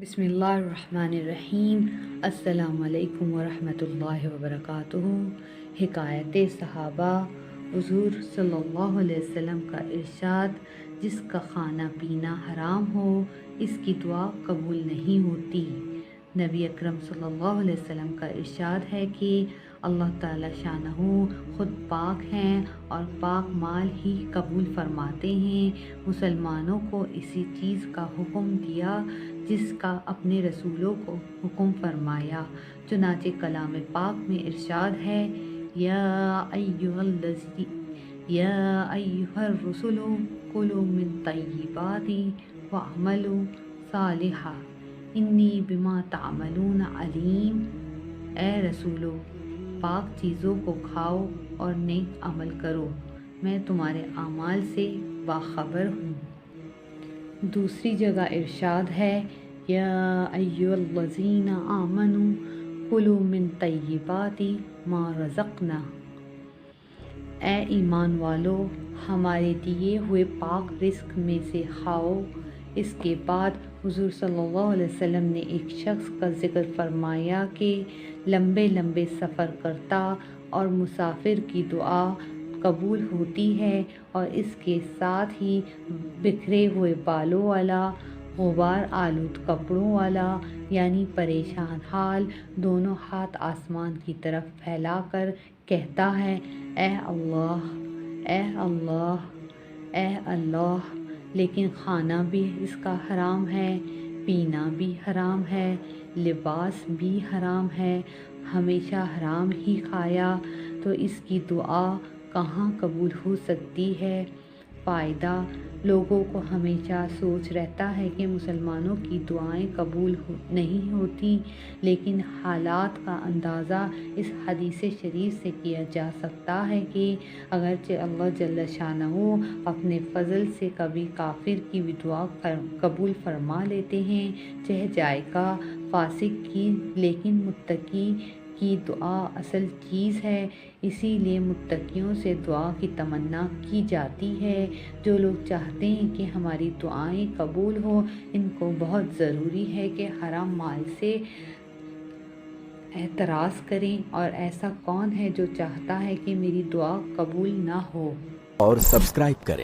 بسم اللہ الرحمن الرحیم۔ السلام علیکم ورحمۃ اللہ وبرکاتہ۔ حکایت صحابہ۔ حضور صلی اللہ علیہ وسلم کا ارشاد، جس کا کھانا پینا حرام ہو اس کی دعا قبول نہیں ہوتی۔ نبی اکرم صلی اللہ علیہ وسلم کا ارشاد ہے کہ اللہ تعالی شانہ خود پاک ہیں اور پاک مال ہی قبول فرماتے ہیں۔ مسلمانوں کو اسی چیز کا حکم دیا جس کا اپنے رسولوں کو حکم فرمایا۔ چنانچہ کلام پاک میں ارشاد ہے، یا ایھا الرسل کلوا من طیبات واعملوا صالحا انی بما تعملون علیم۔ اے رسولو، پاک چیزوں کو کھاؤ اور نیک عمل کرو، میں تمہارے اعمال سے باخبر ہوں۔ دوسری جگہ ارشاد ہے، یا ایھا الذین آمنوا کلوا من طیبات ما رزقناکم۔ اے ایمان والو، ہمارے دیے ہوئے پاک رزق میں سے کھاؤ۔ اس کے بعد حضور صلی اللہ علیہ وسلم نے ایک شخص کا ذکر فرمایا کہ لمبے لمبے سفر کرتا اور مسافر کی دعا قبول ہوتی ہے، اور اس کے ساتھ ہی بکھرے ہوئے بالوں والا، غبار آلود کپڑوں والا، یعنی پریشان حال، دونوں ہاتھ آسمان کی طرف پھیلا کر کہتا ہے، اے اللہ، اے اللہ، اے اللہ، لیکن کھانا بھی اس کا حرام ہے، پینا بھی حرام ہے، لباس بھی حرام ہے، ہمیشہ حرام ہی کھایا، تو اس کی دعا کہاں قبول ہو سکتی ہے؟ فائدہ: لوگوں کو ہمیشہ سوچ رہتا ہے کہ مسلمانوں کی دعائیں قبول نہیں ہوتی، لیکن حالات کا اندازہ اس حدیث شریف سے کیا جا سکتا ہے کہ اگرچہ اللہ جل شانہ اپنے فضل سے کبھی کافر کی بھی دعا قبول فرما لیتے ہیں، چہ جائے کا فاسق کی، لیکن متقی کی دعا اصل چیز ہے۔ اسی لیے متقیوں سے دعا کی تمنا کی جاتی ہے۔ جو لوگ چاہتے ہیں کہ ہماری دعائیں قبول ہوں، ان کو بہت ضروری ہے کہ حرام مال سے احتراز کریں، اور ایسا کون ہے جو چاہتا ہے کہ میری دعا قبول نہ ہو؟ اور سبسکرائب کریں۔